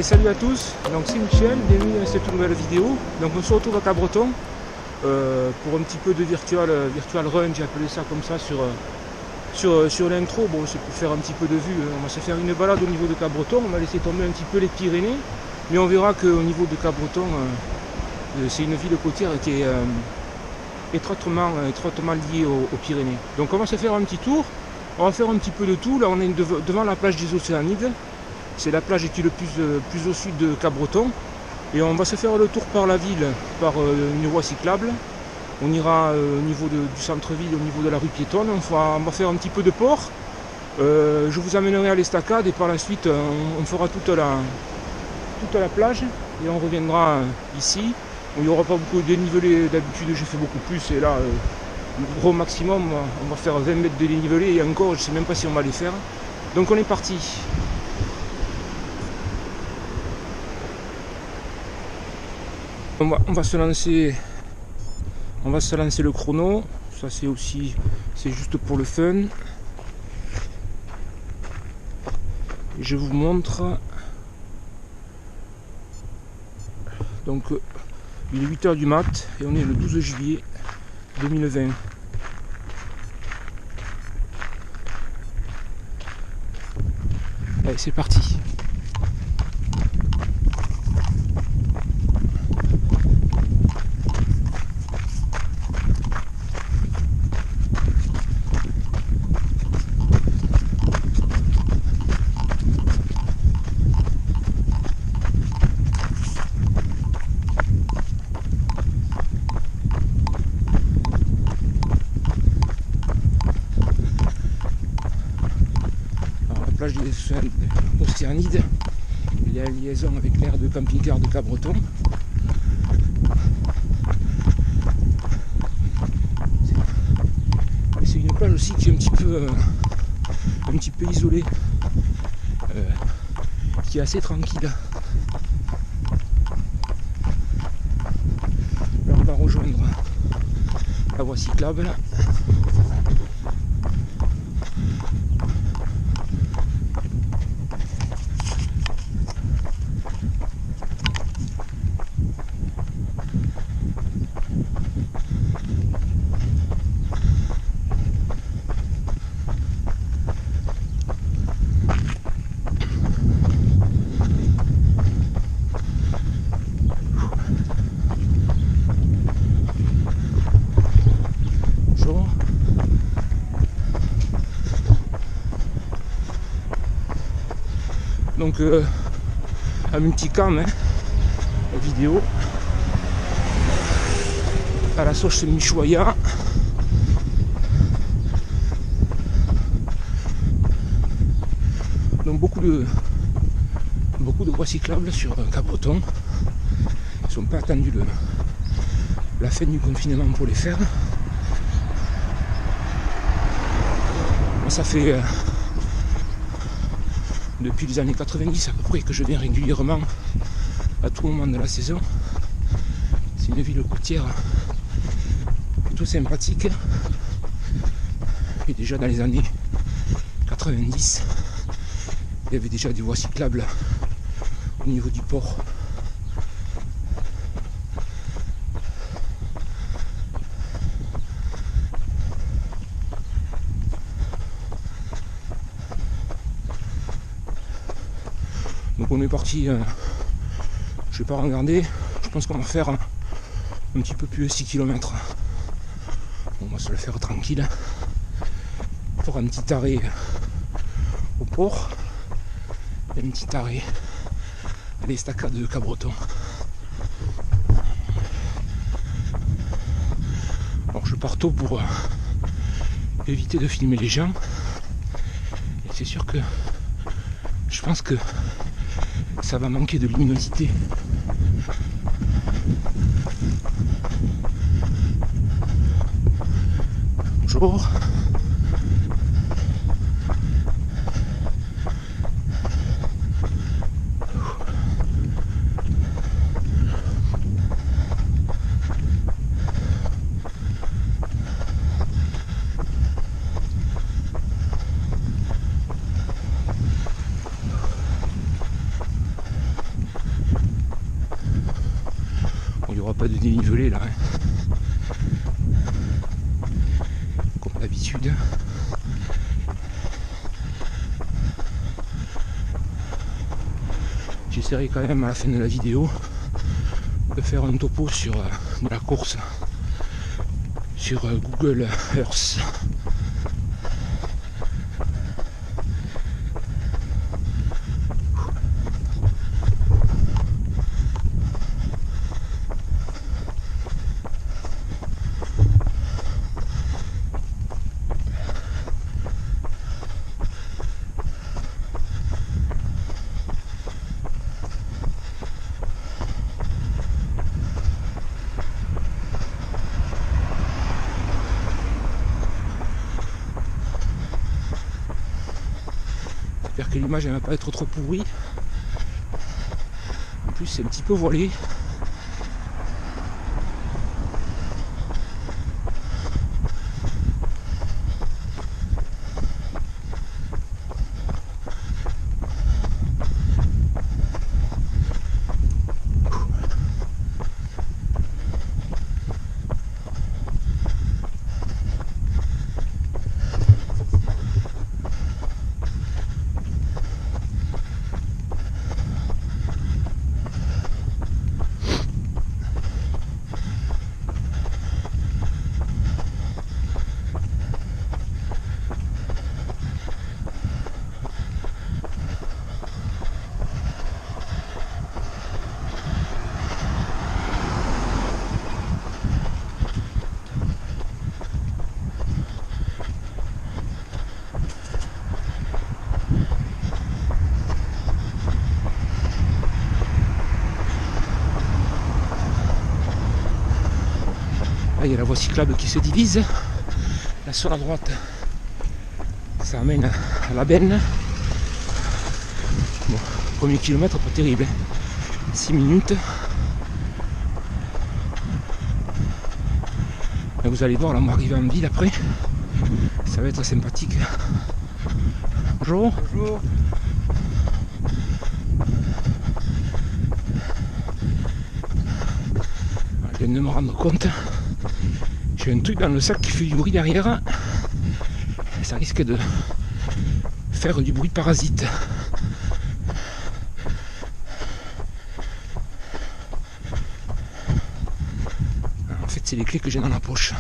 Allez, salut à tous, donc c'est Michel, bienvenue dans cette nouvelle vidéo. Donc on se retrouve à Cabreton pour un petit peu de virtual run, j'ai appelé ça comme ça sur l'intro. Bon, c'est pour faire un petit peu de vue, on va se faire une balade au niveau de Cabreton, on va laisser tomber un petit peu les Pyrénées, mais on verra qu'au niveau de Cabreton, c'est une ville côtière qui est étroitement liée aux Pyrénées. Donc on va se faire un petit tour, on va faire un petit peu de tout. Là on est devant la plage des Océanides. C'est la plage qui est le plus au sud de Cabreton. Et on va se faire le tour par la ville, par une voie cyclable. On ira au niveau du centre-ville, au niveau de la rue piétonne. On va faire un petit peu de port. Je vous amènerai à l'estacade et par la suite on fera toute la plage. Et on reviendra ici. Il n'y aura pas beaucoup de dénivelé, d'habitude j'ai fait beaucoup plus. Et là, le gros maximum, on va faire 20 mètres de dénivelé. Et encore, je ne sais même pas si on va les faire. Donc on est parti. On va se lancer le chrono. Ça c'est juste pour le fun. Et je vous montre. Donc il est 8h du mat et on est le 12 juillet 2020. Allez, c'est parti. Plage des Océanides, il y a une liaison avec l'aire de camping-car de Cabreton. C'est une plage aussi qui est un petit peu isolée, qui est assez tranquille. Là on va rejoindre la voie cyclable. Donc un multicam vidéo à la sauce Michoya. Donc beaucoup de voies cyclables sur Cabreton. Ils ne sont pas attendus la fin du confinement pour les faire. Moi, ça fait depuis les années 90 à peu près que je viens régulièrement à tout moment de la saison. C'est une ville côtière plutôt sympathique. Et déjà dans les années 90, il y avait déjà des voies cyclables au niveau du port. Donc on est parti, je vais pas regarder, je pense qu'on va faire un petit peu plus de 6 km. On va se le faire tranquille. On fera un petit arrêt au port et un petit arrêt à l'estacade de Cabreton. Alors je pars tôt pour éviter de filmer les gens. Et c'est sûr que je pense que ça va manquer de luminosité. Bonjour. n'y aura pas de dénivelé là, hein. Comme d'habitude. J'essaierai quand même à la fin de la vidéo de faire un topo sur de la course sur Google Earth. J'espère que l'image ne va pas être trop pourrie. En plus c'est un petit peu voilé. Là, il y a la voie cyclable qui se divise. Là sur la droite, ça amène à la benne. Bon, premier kilomètre, pas terrible, hein. 6 minutes. Là, vous allez voir, là on va arriver en ville après. Ça va être sympathique. Bonjour. Bonjour. Je viens de me rendre compte. J'ai un truc dans le sac qui fait du bruit derrière. Ça risque de faire du bruit de parasite. En fait, c'est les clés que j'ai dans la poche.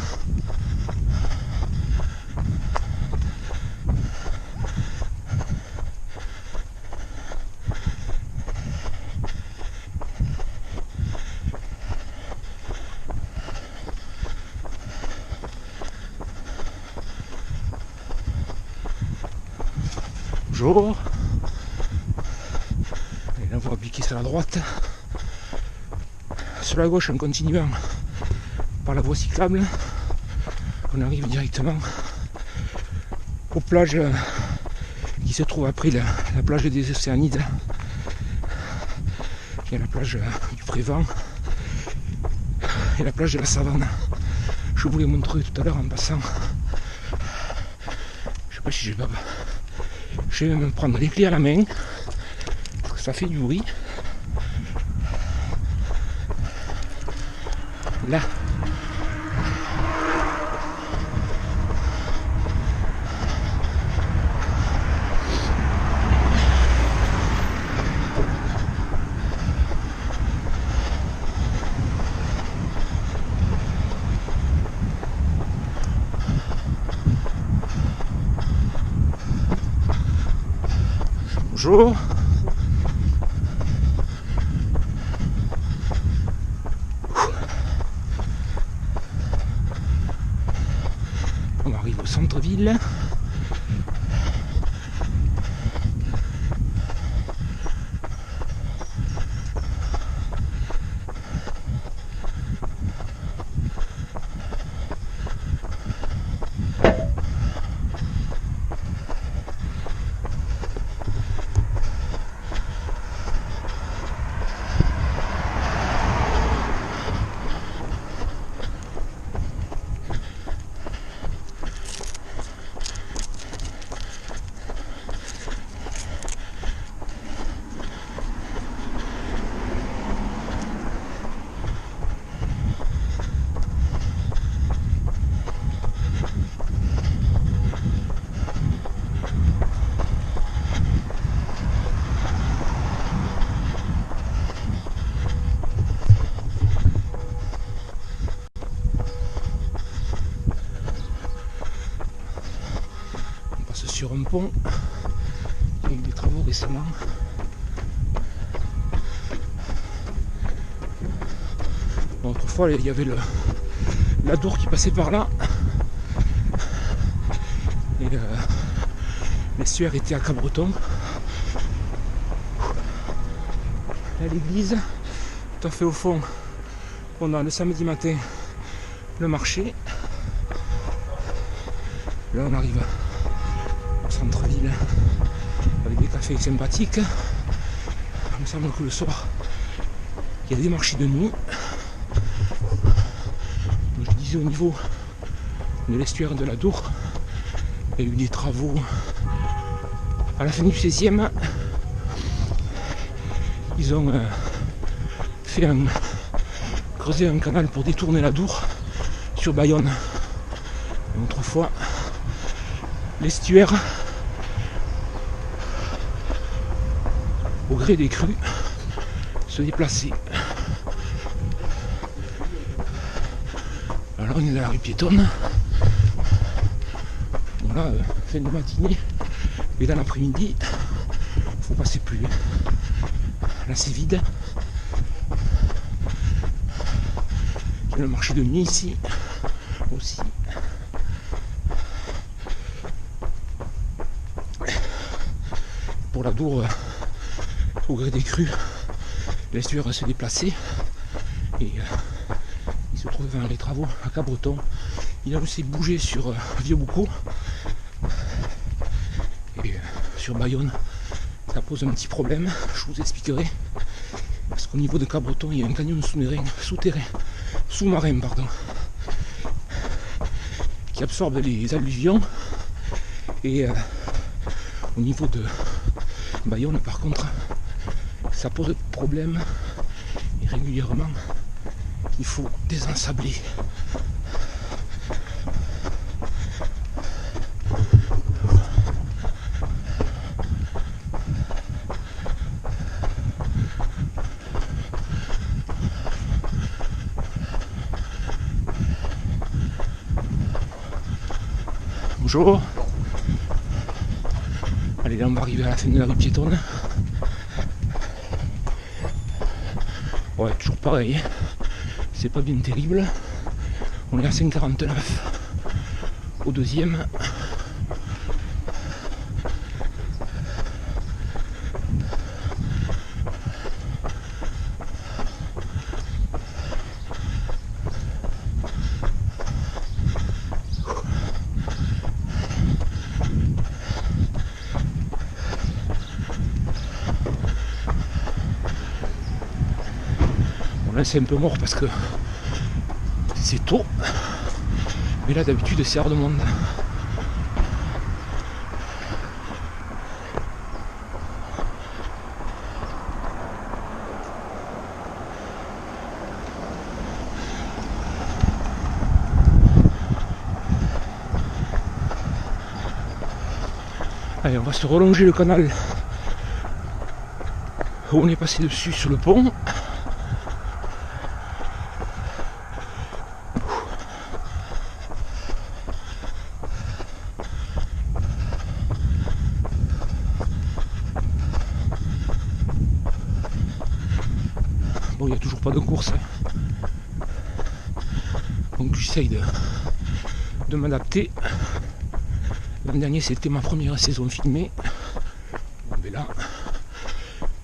Bonjour. Et là, on va appliquer sur la droite. Sur la gauche, en continuant par la voie cyclable, on arrive directement aux plages qui se trouvent après la plage des Océanides. Il y a la plage du Prévent et la plage de la Savane. Je vous l'ai montré tout à l'heure en passant. Je sais pas si je vais me prendre les clés à la main parce que ça fait du bruit. Là. Bonjour. On arrive au centre-ville. sur un pont avec des travaux récemment. Bon, autrefois il y avait la Dour qui passait par là et l'estuaire était à Cabreton. Là l'église, tout à fait au fond, on a le samedi matin le marché. Là on arrive au centre-ville avec des cafés sympathiques. Il me semble que le soir il y a des marchés de nuit. Donc, je disais au niveau de l'estuaire de la Dour, il y a eu des travaux à la fin du 16e. Ils ont creusé un canal pour détourner la Dour sur Bayonne. Et autrefois, l'estuaire, au gré des crues, se déplaçait. Alors on est dans la rue piétonne. Bon là, fin de matinée et dans l'après-midi, faut passer plus. Là c'est vide. Il y a le marché de nuit ici aussi. Pour la Dour, au gré des crues, l'estuaire s'est déplacé et il se trouve dans les travaux à Cabreton. Il a aussi bougé sur Vieux-Boucau et sur Bayonne. Ça pose un petit problème, je vous expliquerai. Parce qu'au niveau de Cabreton, il y a un canyon sous-marin, qui absorbe les alluvions. Et au niveau de Bayonne, par contre, ça pose problème. Et régulièrement, il faut désensabler. Bonjour. Allez, là on va arriver à la fin de la rue piétonne. Ouais, toujours pareil. C'est pas bien terrible. On est à 5,49 au deuxième. Là c'est un peu mort parce que c'est tôt, mais là d'habitude c'est hors de monde. Allez, on va se relonger le canal où on est passé dessus sur le pont. Bon, il n'y a toujours pas de course. Donc j'essaye de m'adapter. L'an dernier c'était ma première saison filmée. Mais là,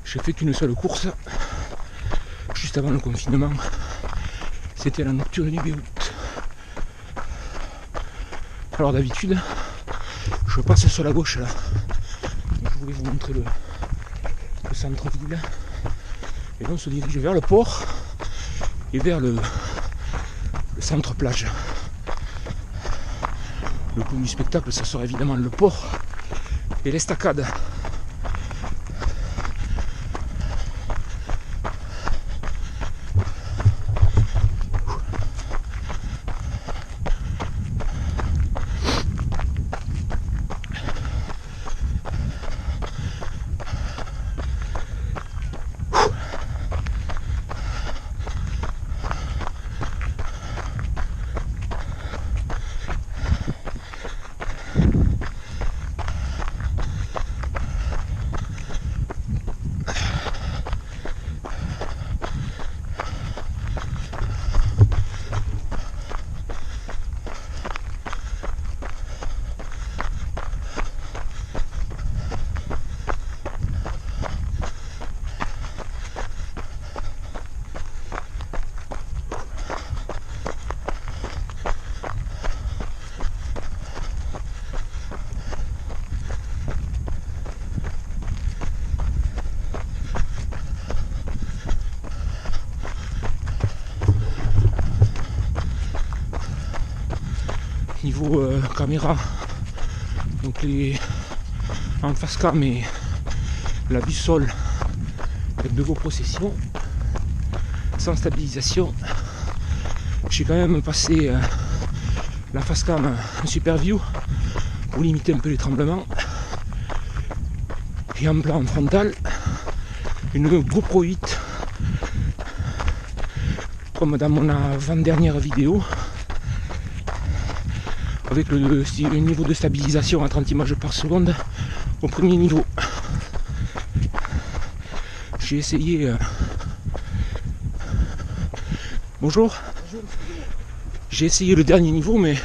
j'ai fait qu'une seule course. Juste avant le confinement. C'était la nocturne du 8 août. Alors d'habitude, je passe sur la gauche là. Je voulais vous montrer le centre-ville. Et là on se dirige vers le port et vers le centre-plage. Le coup du spectacle, ça sera évidemment le port et l'estacade. niveau caméra, donc les en face cam et la boussole de vos possessions sans stabilisation. J'ai quand même passé la face cam en super view pour limiter un peu les tremblements, et en plan frontal une GoPro 8 comme dans mon avant-dernière vidéo, avec le niveau de stabilisation à 30 images par seconde au premier niveau. J'ai essayé bonjour. J'ai essayé le dernier niveau, mais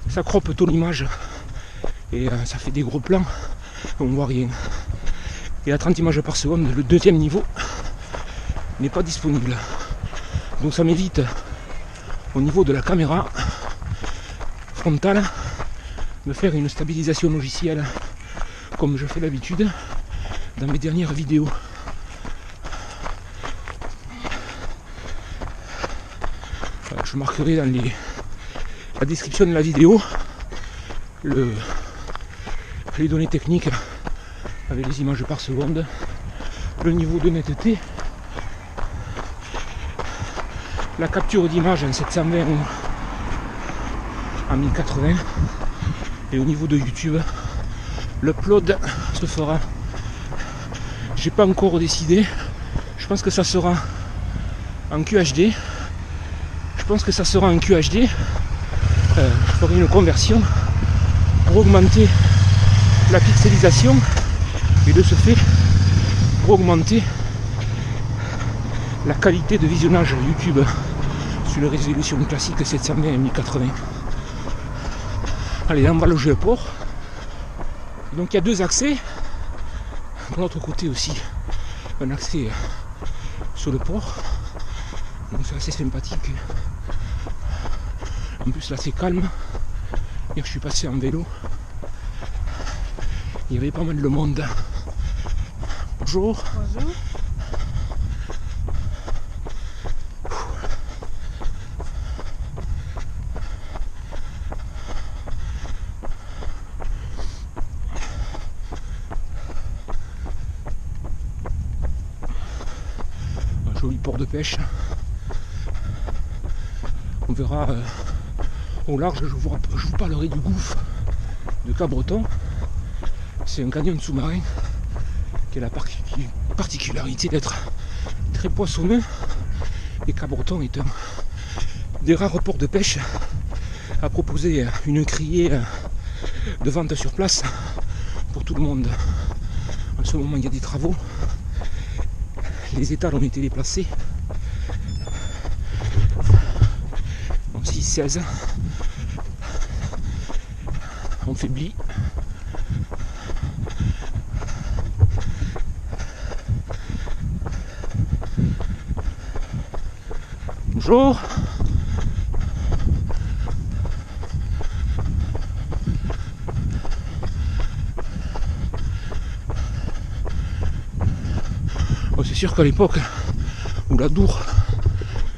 ça croppe ton image et ça fait des gros plans, on voit rien. Et à 30 images par seconde, le deuxième niveau n'est pas disponible. Donc ça m'évite au niveau de la caméra frontale de faire une stabilisation logicielle comme je fais d'habitude dans mes dernières vidéos. Voilà, je marquerai dans la description de la vidéo les données techniques avec les images par seconde, le niveau de netteté, la capture d'image en 720 ou en 1080, et au niveau de YouTube, l'upload se fera. J'ai pas encore décidé. Je pense que ça sera en QHD. Je ferai une conversion pour augmenter la pixelisation et de ce fait pour augmenter la qualité de visionnage YouTube sur les résolutions classiques 720 et 1080. Allez, là on va loger le port. Donc il y a deux accès. De l'autre côté aussi un accès sur le port. Donc c'est assez sympathique. En plus là c'est calme. Hier je suis passé en vélo. Il y avait pas mal de monde. Bonjour. Bonjour. Un joli port de pêche. On verra au large, je vous parlerai du gouffre de Cabreton. C'est un canyon sous-marin qui a la particularité d'être très poissonneux, et Cabreton est un des rares ports de pêche à proposer une criée de vente sur place pour tout le monde. En ce moment il y a des travaux, les étals ont été déplacés. Donc 6-16 on faiblit. Bonjour. Oh, c'est sûr qu'à l'époque où la Dour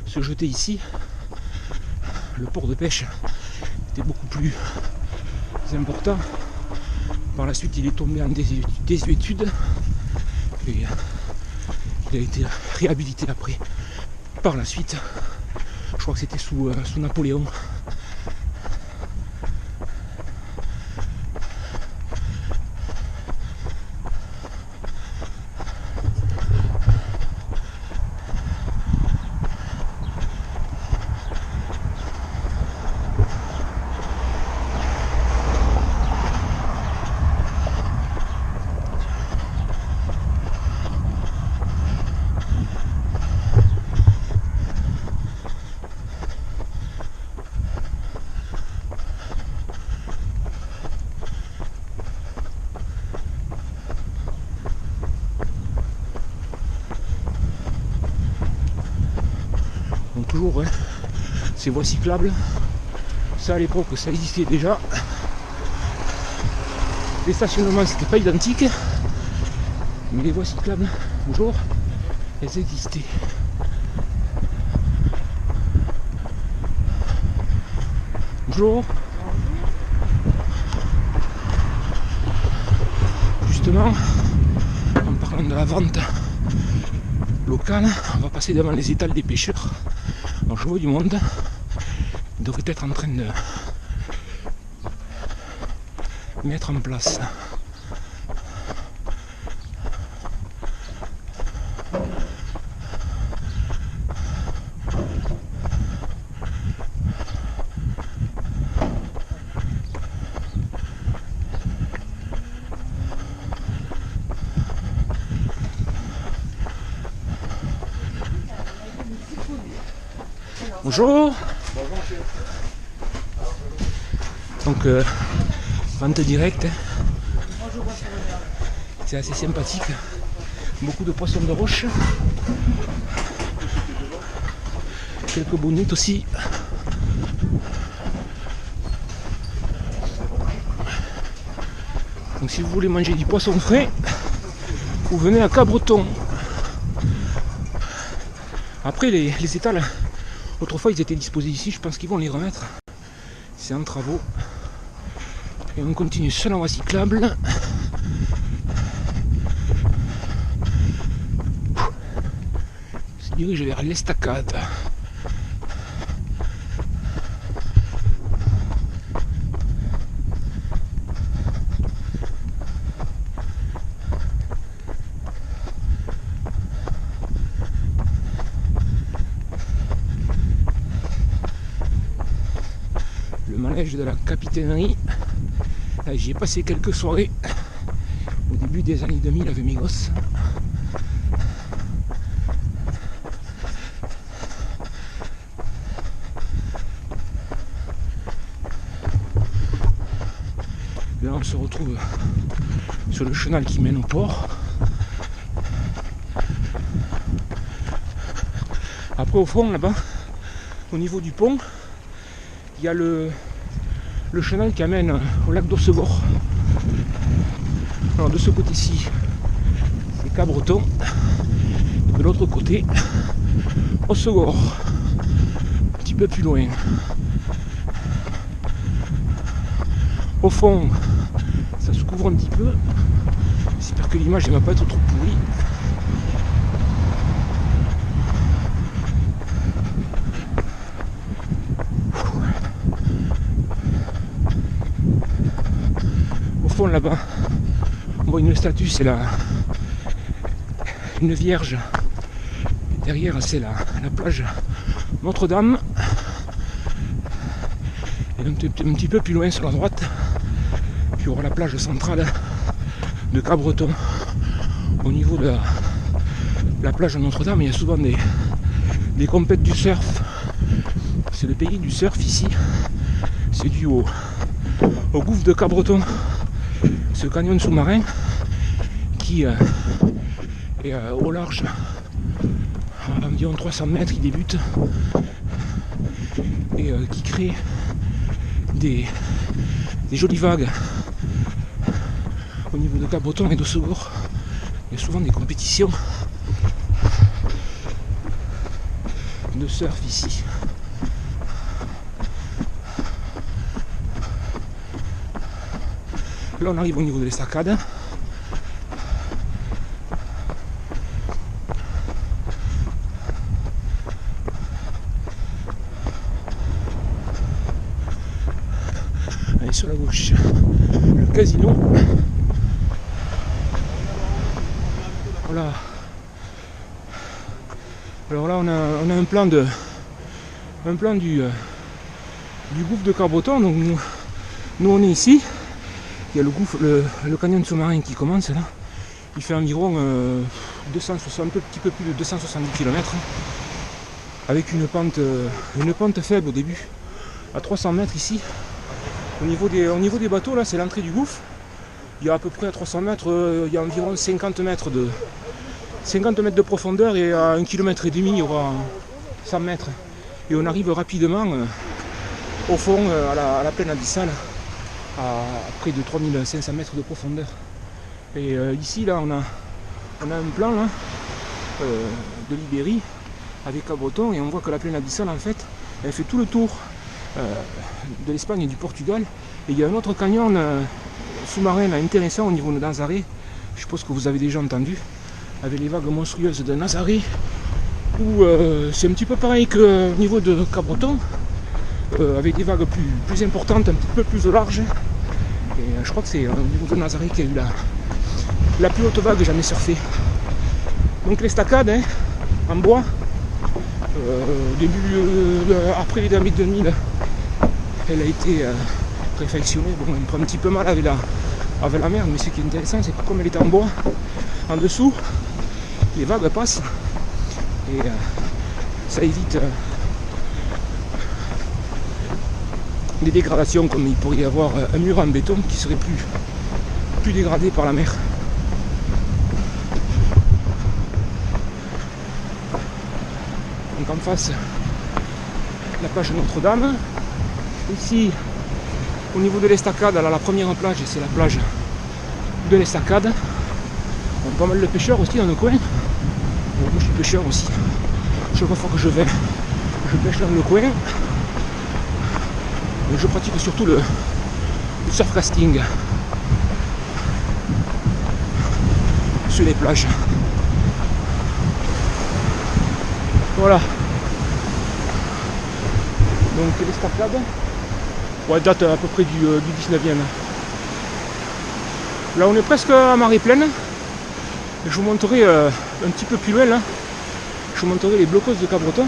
se jetait ici, le port de pêche était beaucoup plus important. Par la suite il est tombé en désuétude et il a été réhabilité après. Par la suite, je crois que c'était sous Napoléon. Donc toujours ces voies cyclables, ça à l'époque ça existait déjà. Les stationnements c'était pas identique, mais les voies cyclables, bonjour, elles existaient. Bonjour. justement, en parlant de la vente locale, on va passer devant les étals des pêcheurs. Alors je vois du monde, ils devraient être en train de mettre en place. Bonjour. Donc vente directe, c'est assez sympathique, beaucoup de poissons de roche, quelques bonites aussi. Donc si vous voulez manger du poisson frais, vous venez à Cabreton. Après les étals, autrefois ils étaient disposés ici, je pense qu'ils vont les remettre. C'est en travaux. Et on continue sur la voie cyclable. On se dirige vers l'estacade. Le manège de la capitainerie. J'y ai passé quelques soirées au début des années 2000 avec mes gosses. Là on se retrouve sur le chenal qui mène au port. Après au fond là-bas, au niveau du pont, il y a le chenal qui amène au lac d'Ossegor. Alors de ce côté-ci, c'est Cabreton. Et de l'autre côté, Ossegor. Un petit peu plus loin. Au fond, ça se couvre un petit peu. J'espère que l'image ne va pas être trop pourrie. Là-bas, on voit une statue, c'est une vierge. Et derrière, c'est la plage Notre-Dame. Et un petit peu plus loin sur la droite, il y aura la plage centrale de Cabreton. Au niveau de la plage Notre-Dame, il y a souvent des compètes du surf. C'est le pays du surf ici. C'est dû au gouffre de Cabreton. Ce canyon sous-marin qui est au large à environ 300 mètres, il débute et qui crée des jolies vagues au niveau de Cabreton et d'Ossegor. Il y a souvent des compétitions de surf ici. Là on arrive au niveau de l'estacade. Allez, sur la gauche, le casino. Voilà. Alors là on a un plan du gouffre de Cabreton. Donc nous on est ici. Il y a le gouffre, le canyon sous-marin qui commence là. Il fait environ 260, un petit peu plus de 270 km. Avec une pente faible au début, à 300 mètres ici. Au niveau des bateaux, là, c'est l'entrée du gouffre. Il y a à peu près à 300 mètres, il y a environ 50 mètres de profondeur, et à 1,5 km, il y aura 100 mètres. Et on arrive rapidement au fond, à la plaine abyssale, à près de 3500 mètres de profondeur. Et ici, là, on a un plan là, de l'Ibérie avec Cabreton, et on voit que la plaine abyssale, en fait, elle fait tout le tour de l'Espagne et du Portugal. Et il y a un autre canyon sous-marin là, intéressant au niveau de Nazaré. je suppose que vous avez déjà entendu, avec les vagues monstrueuses de Nazaré, où c'est un petit peu pareil qu'au niveau de Cabreton, avec des vagues plus importantes, un petit peu plus larges. Et je crois que c'est au niveau de Nazaré qu'il y a eu la plus haute vague jamais surfée. Donc l'estacade, hein, en bois, au début, après les derniers 2000, elle a été réfectionnée. Bon, elle prend un petit peu mal avec la mer, mais ce qui est intéressant, c'est que comme elle est en bois, en dessous, les vagues passent et ça évite des dégradations, comme il pourrait y avoir un mur en béton qui serait plus dégradé par la mer. Donc en face, la plage Notre-Dame. Ici, au niveau de l'estacade, là, la première plage, c'est la plage de l'estacade. Bon, pas mal de pêcheurs aussi dans le coin. Bon, moi je suis pêcheur aussi. Chaque fois que je vais, je pêche dans le coin. Et je pratique surtout le surfcasting sur les plages. Voilà. Donc l'estacade, ouais, date à peu près du 19e. Là on est presque à marée pleine. Je vous montrerai un petit peu plus loin là. Je vous montrerai les blocos de Cabreton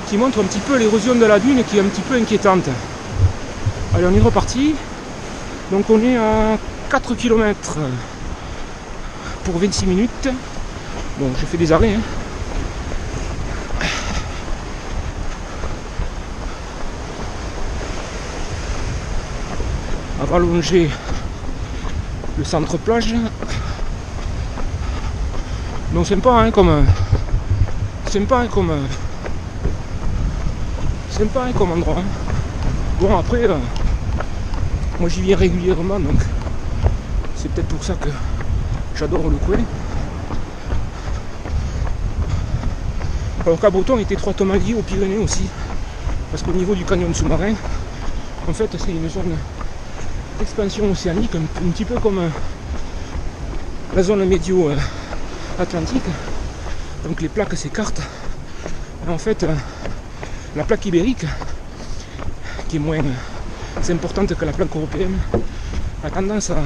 qui montrent un petit peu l'érosion de la dune qui est un petit peu inquiétante. Allez, on est reparti. Donc on est à 4 km pour 26 minutes. Bon, j'ai fait des arrêts. Hein. On va longer le centre plage. Donc sympa hein, comme endroit. Hein. Bon après, moi j'y viens régulièrement, donc c'est peut-être pour ça que j'adore le coin. Alors Cabreton est étroitement lié aux Pyrénées aussi, parce qu'au niveau du canyon sous-marin, en fait c'est une zone d'expansion océanique, un petit peu comme la zone médio-atlantique. Donc les plaques s'écartent. En fait, la plaque ibérique, qui est moins importante que la plaque européenne, a tendance à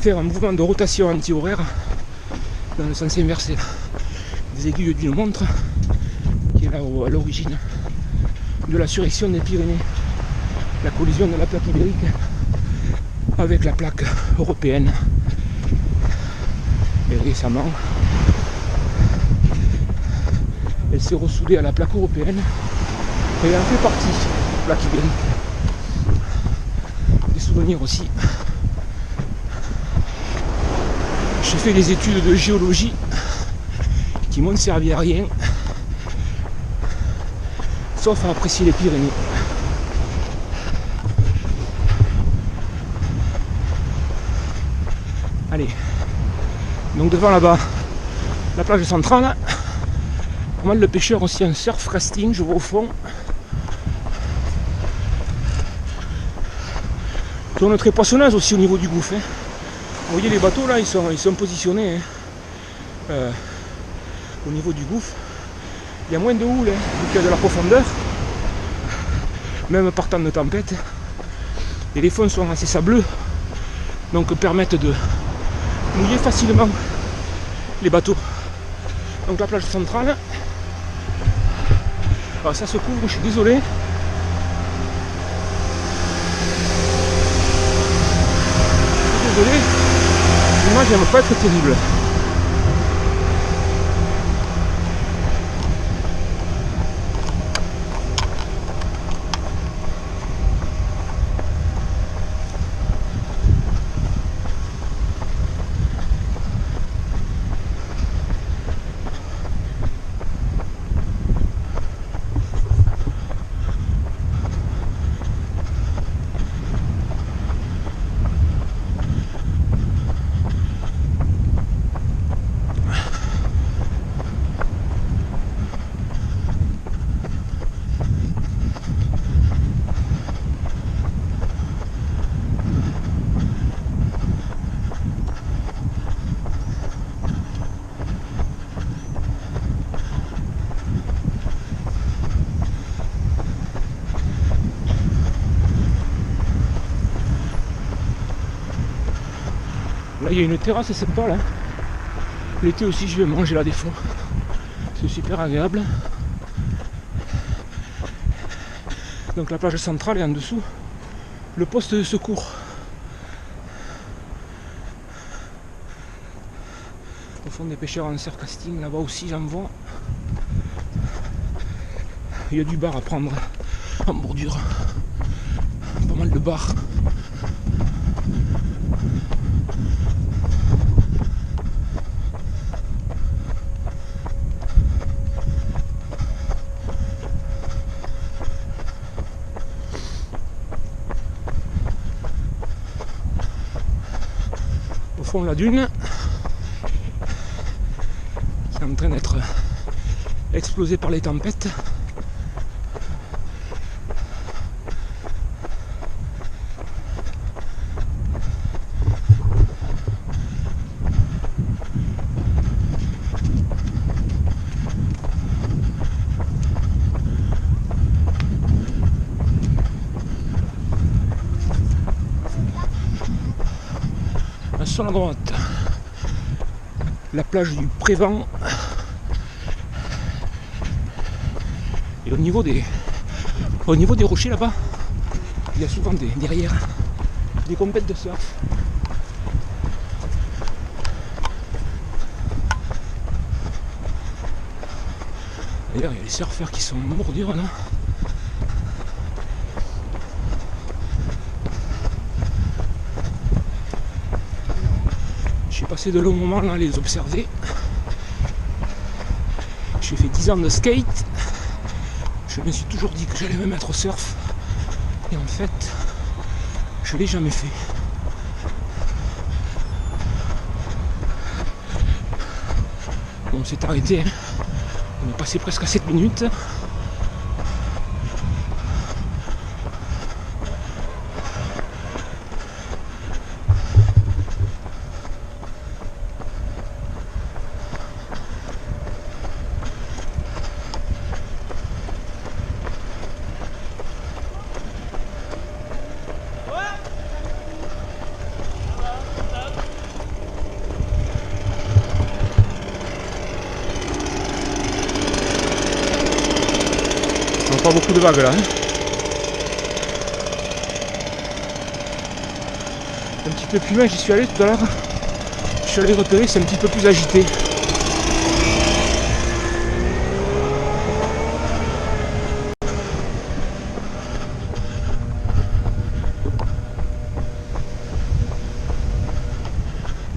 faire un mouvement de rotation anti-horaire dans le sens inversé des aiguilles d'une montre, qui est là à l'origine de la surrection des Pyrénées, la collision de la plaque ibérique avec la plaque européenne. Et récemment, elle s'est ressoudée à la plaque européenne et elle en fait partie, la plaque ibérique. Des souvenirs aussi. J'ai fait des études de géologie qui m'ont servi à rien, sauf à apprécier les Pyrénées. Allez, donc devant là-bas, la plage centrale, pas mal de pêcheurs aussi en surf casting, je vois au fond. Zone très poissonneuse aussi au niveau du gouffre. Hein. Vous voyez les bateaux là, ils sont positionnés hein, au niveau du gouffre. Il y a moins de houle, hein, vu qu'il y a de la profondeur, même par temps de tempête. Et les fonds sont assez sableux, donc permettent de mouiller facilement les bateaux. Donc la plage centrale, alors ça se couvre, je suis désolé. L'image ne va pas être terrible. il y a une terrasse, c'est sympa là. L'été aussi, je vais manger là des fois. C'est super agréable. Donc la plage centrale et en dessous, le poste de secours. Au fond des pêcheurs en surf casting, là-bas aussi j'en vois. Il y a du bar à prendre en bordure. Pas mal de bars. Au fond la dune, qui est en train d'être explosée par les tempêtes. Sur la droite, la plage du Prévent, et au niveau des rochers là-bas, il y a souvent derrière des compètes de surf. D'ailleurs il y a les surfeurs qui sont en bordure là. J'ai passé de longs moments là à les observer. J'ai fait 10 ans de skate. Je me suis toujours dit que j'allais me mettre au surf. Et en fait, je l'ai jamais fait. Bon, on s'est arrêté. Hein. On est passé presque à 7 minutes. Pas beaucoup de vagues là. Hein. Un petit peu plus loin, j'y suis allé tout à l'heure. Je suis allé repérer, c'est un petit peu plus agité.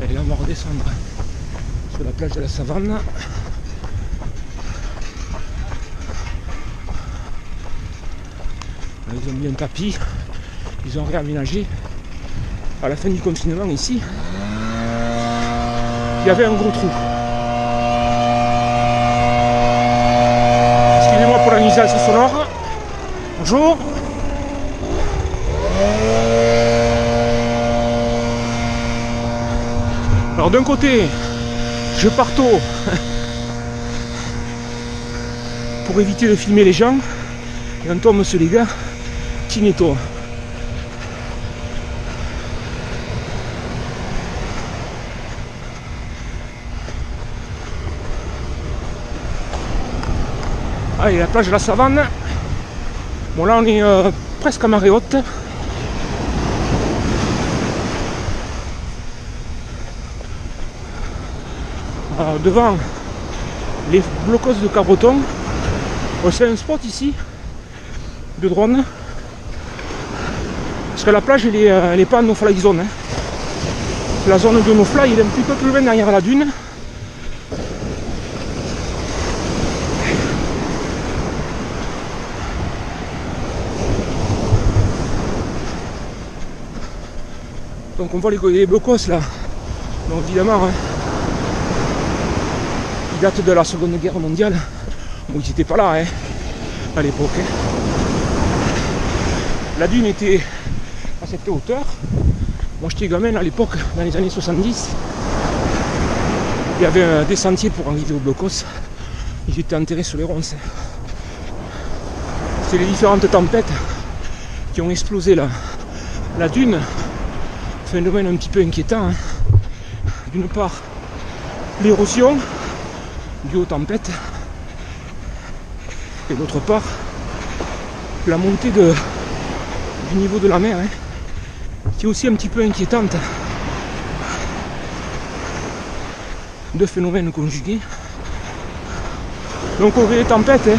Et là, on va redescendre sur la plage de la Savane. Ils ont mis un tapis, ils ont réaménagé. À la fin du confinement ici, il y avait un gros trou. Excusez-moi pour la nuisance sonore. Bonjour. Alors d'un côté, je pars tôt pour éviter de filmer les gens. Et on tombe sur les gars qui nettoient. Allez, la plage de la Savane. Bon là on est presque à marée haute. Alors, devant les blocos de Cabreton. C'est un spot ici de drone. Parce que la plage elle est pas en no-fly zone. Hein. La zone de no-fly elle est un petit peu plus loin derrière la dune. Donc on voit les blocos là. Donc évidemment, hein, ils datent de la Seconde Guerre mondiale. Bon, ils n'étaient pas là hein, à l'époque. Hein. La dune était à cette hauteur. Moi j'étais gamin à l'époque, dans les années 70. Il y avait des sentiers pour arriver aux blocos. Ils étaient enterrés sur les ronces. C'est les différentes tempêtes qui ont explosé la dune. Phénomène un petit peu inquiétant. Hein. d'une part l'érosion due aux tempêtes et d'autre part la montée du niveau de la mer, hein, qui est aussi un petit peu inquiétante. Deux phénomènes conjugués. Donc on voit les tempêtes, hein,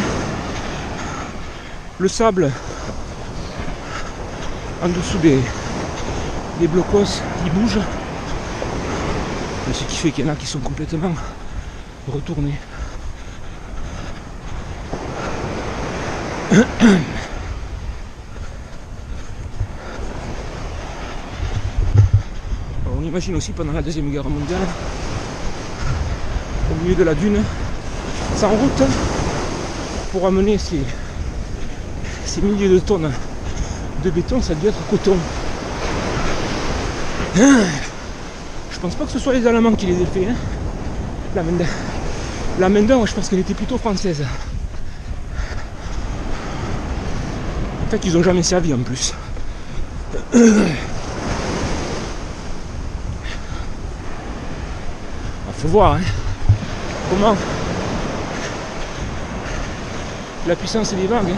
le sable en dessous des blocos qui bougent, et ce qui fait qu'il y en a qui sont complètement retournés. On imagine aussi pendant la Deuxième Guerre mondiale, au milieu de la dune, sans route, pour amener ces milliers de tonnes de béton, ça a dû être coton. Je pense pas que ce soit les Allemands qui les aient fait, hein. La main d'œuvre, je pense qu'elle était plutôt française. En fait, ils n'ont jamais servi en plus. Faut voir, hein, comment la puissance des vagues, hein,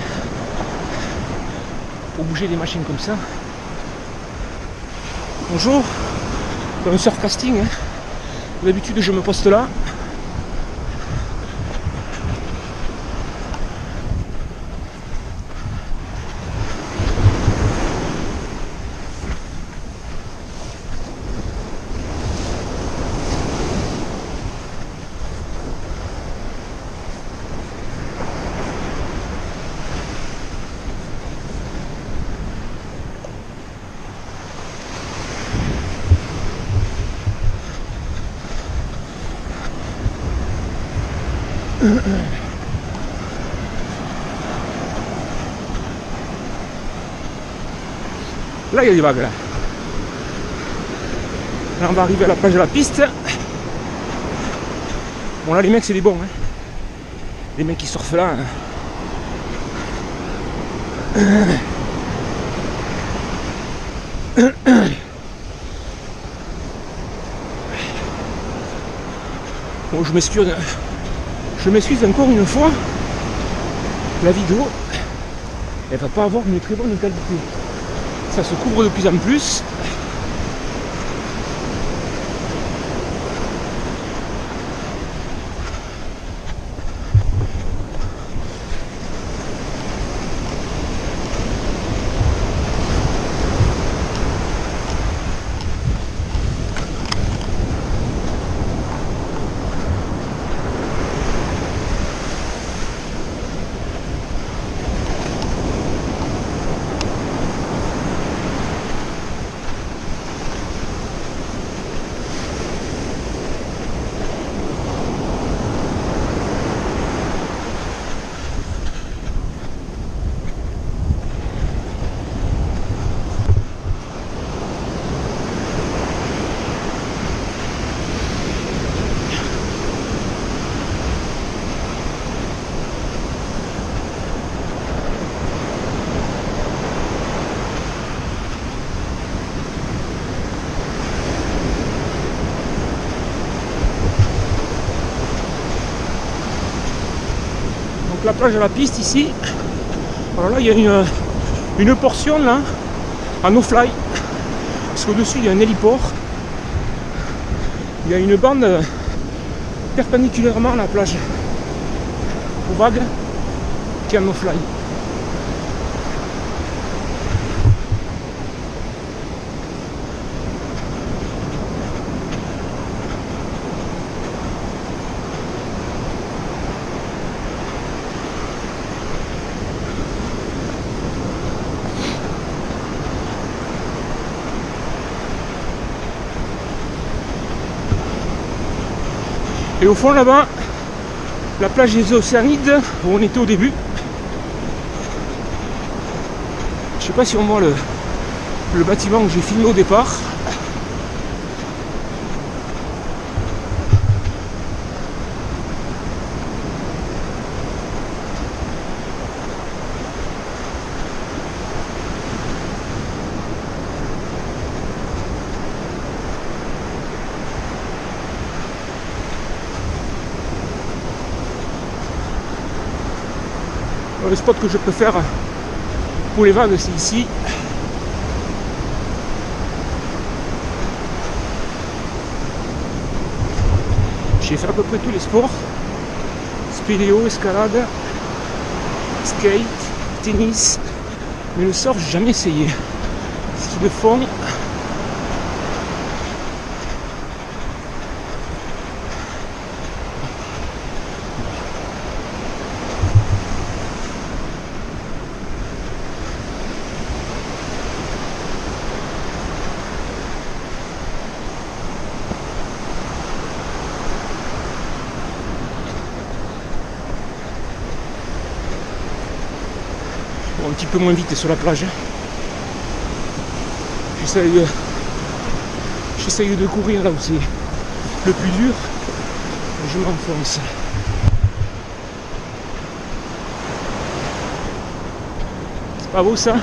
pour bouger des machines comme ça. Bonjour, dans le surfcasting, hein. D'habitude je me poste là. Là il y a des vagues là. Là on va arriver à la plage de la piste. Bon là les mecs c'est des bons, hein. Les mecs qui surfent là, hein. Bon je m'excuse encore une fois. La vidéo elle va pas avoir une très bonne qualité. Ça se couvre de plus en plus. La plage de la piste ici, alors là il y a une portion là en no-fly, parce qu'au-dessus il y a un héliport, il y a une bande perpendiculairement à la plage aux vagues qui est en no-fly. Et au fond là-bas, la plage des Océanides, où on était au début. Je sais pas si on voit le bâtiment où j'ai filmé au départ. Le spot que je préfère pour les vagues, c'est ici. J'ai fait à peu près tous les sports. Spéléo, escalade, skate, tennis. Mais le surf, j'ai jamais essayé. Ski de fond. Un petit peu moins vite sur la plage. J'essaye de courir là où c'est le plus dur. Je m'enfonce. C'est pas beau ça?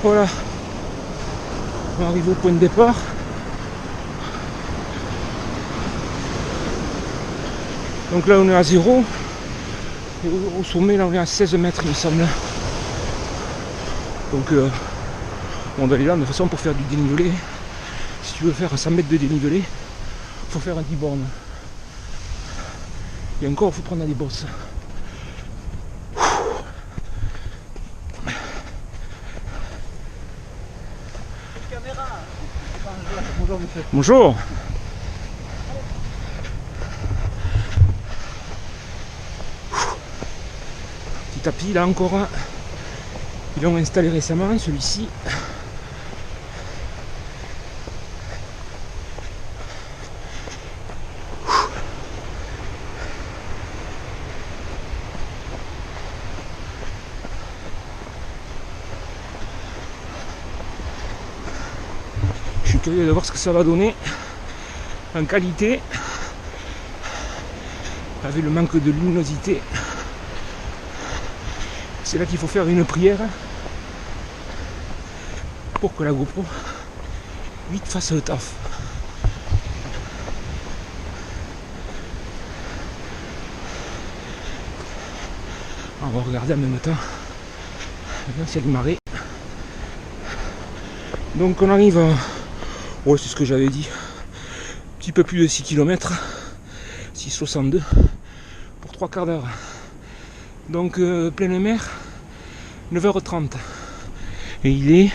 Voilà, on arrive au point de départ. Donc là on est à 0 et au sommet là on est à 16 mètres il me semble. Donc on va aller là de toute façon pour faire du dénivelé. Si tu veux faire 100 mètres de dénivelé, il faut faire un 10 bornes. Et encore il faut prendre des bosses. Bonjour monsieur. Bonjour. Petit tapis là encore un. Ils l'ont installé récemment celui-ci. Je suis curieux de voir ce que ça va donner en qualité avec le manque de luminosité. C'est là qu'il faut faire une prière pour que la GoPro vite fasse le taf. On va regarder en même temps le ciel marée. Donc on arrive à... Ouais, c'est ce que j'avais dit. Un petit peu plus de 6 km. 6,62 pour 3 quarts d'heure. Donc pleine mer. 9h30. Et il est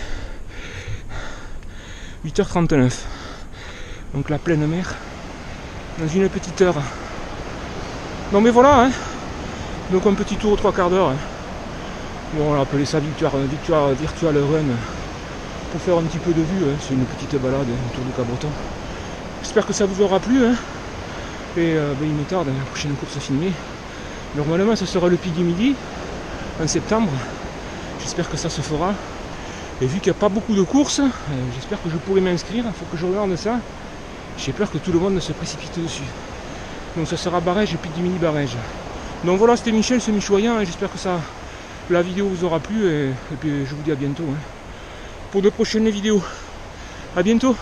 8h39. Donc la pleine mer. Dans une petite heure. Non mais voilà, hein. Donc un petit tour aux 3 quarts d'heure. Hein. Bon, on va appeler ça virtual run. Pour faire un petit peu de vue, hein. C'est une petite balade autour du Cabreton. J'espère que ça vous aura plu. Hein. Et il me tarde, la prochaine course à filmer. Normalement ce sera le Pic du Midi, en septembre. J'espère que ça se fera. Et vu qu'il n'y a pas beaucoup de courses, j'espère que je pourrai m'inscrire. Il faut que je regarde ça. J'ai peur que tout le monde se précipite dessus. Donc ça sera Barège et Pic du Midi Barège. Donc voilà, c'était Michel, c'est Michoyen. Hein. J'espère que la vidéo vous aura plu. Et puis je vous dis à bientôt. Hein, pour de prochaines vidéos. A bientôt.